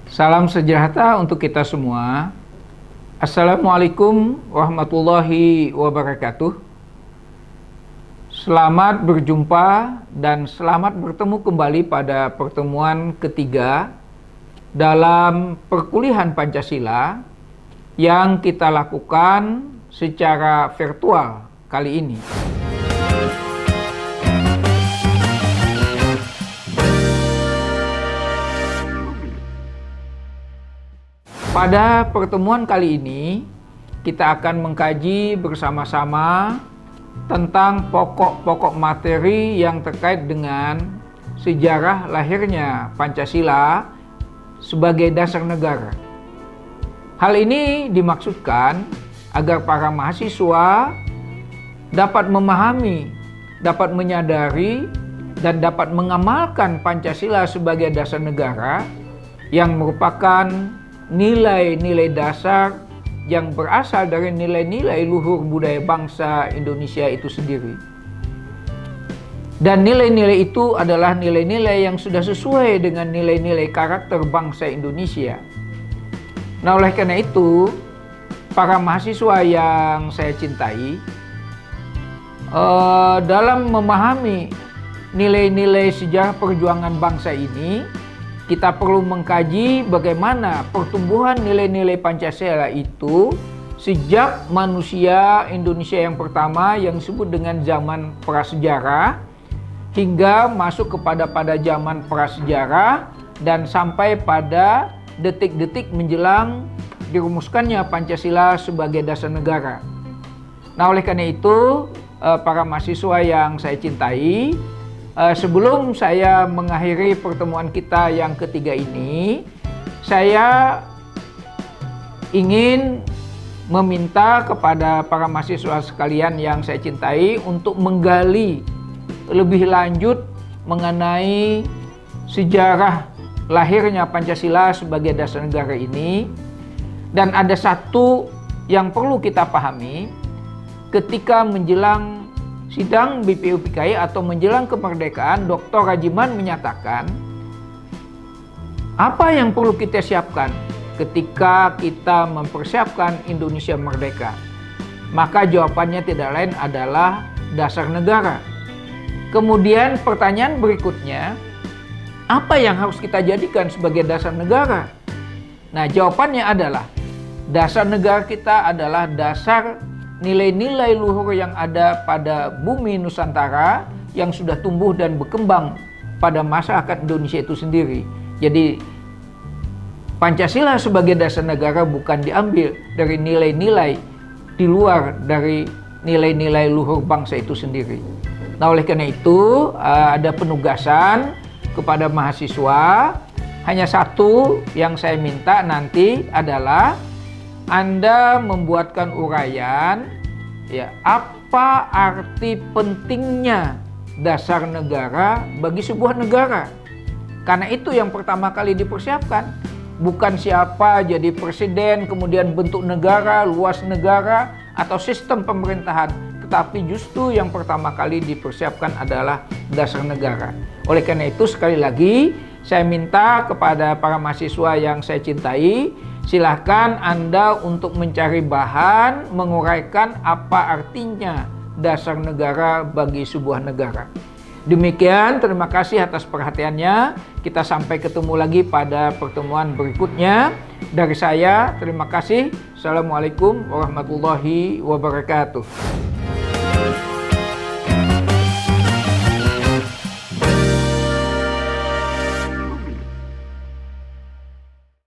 Salam sejahtera untuk kita semua. Assalamualaikum warahmatullahi wabarakatuh. Selamat berjumpa dan selamat bertemu kembali pada pertemuan ketiga dalam perkuliahan Pancasila yang kita lakukan secara virtual kali ini. Pada pertemuan kali ini, kita akan mengkaji bersama-sama tentang pokok-pokok materi yang terkait dengan sejarah lahirnya Pancasila sebagai dasar negara. Hal ini dimaksudkan agar para mahasiswa dapat memahami, dapat menyadari, dan dapat mengamalkan Pancasila sebagai dasar negara yang merupakan nilai-nilai dasar yang berasal dari nilai-nilai luhur budaya bangsa Indonesia itu sendiri. Dan nilai-nilai itu adalah nilai-nilai yang sudah sesuai dengan nilai-nilai karakter bangsa Indonesia. Nah, oleh karena itu, para mahasiswa yang saya cintai, dalam memahami nilai-nilai sejarah perjuangan bangsa ini, kita perlu mengkaji bagaimana pertumbuhan nilai-nilai Pancasila itu sejak manusia Indonesia yang pertama yang disebut dengan zaman prasejarah hingga masuk pada zaman prasejarah dan sampai pada detik-detik menjelang dirumuskannya Pancasila sebagai dasar negara. Nah, oleh karena itu, para mahasiswa yang saya cintai, sebelum saya mengakhiri pertemuan kita yang ketiga ini, saya ingin meminta kepada para mahasiswa sekalian yang saya cintai untuk menggali lebih lanjut mengenai sejarah lahirnya Pancasila sebagai dasar negara ini. Dan ada satu yang perlu kita pahami ketika menjelang sidang BPUPKI atau menjelang kemerdekaan, Dr. Rajiman menyatakan apa yang perlu kita siapkan ketika kita mempersiapkan Indonesia merdeka. Maka jawabannya tidak lain adalah dasar negara. Kemudian pertanyaan berikutnya, apa yang harus kita jadikan sebagai dasar negara? Nah, jawabannya adalah dasar negara kita adalah dasar nilai-nilai luhur yang ada pada bumi Nusantara yang sudah tumbuh dan berkembang pada masyarakat Indonesia itu sendiri. Jadi Pancasila sebagai dasar negara bukan diambil dari nilai-nilai di luar dari nilai-nilai luhur bangsa itu sendiri. Nah, oleh karena itu ada penugasan kepada mahasiswa. Hanya satu yang saya minta nanti adalah Anda membuatkan uraian, ya, apa arti pentingnya dasar negara bagi sebuah negara. Karena itu yang pertama kali dipersiapkan. Bukan siapa jadi presiden, kemudian bentuk negara, luas negara, atau sistem pemerintahan. Tetapi justru yang pertama kali dipersiapkan adalah dasar negara. Oleh karena itu, sekali lagi, saya minta kepada para mahasiswa yang saya cintai, silahkan Anda untuk mencari bahan, menguraikan apa artinya dasar negara bagi sebuah negara. Demikian, terima kasih atas perhatiannya. Kita sampai ketemu lagi pada pertemuan berikutnya. Dari saya, terima kasih. Assalamualaikum warahmatullahi wabarakatuh.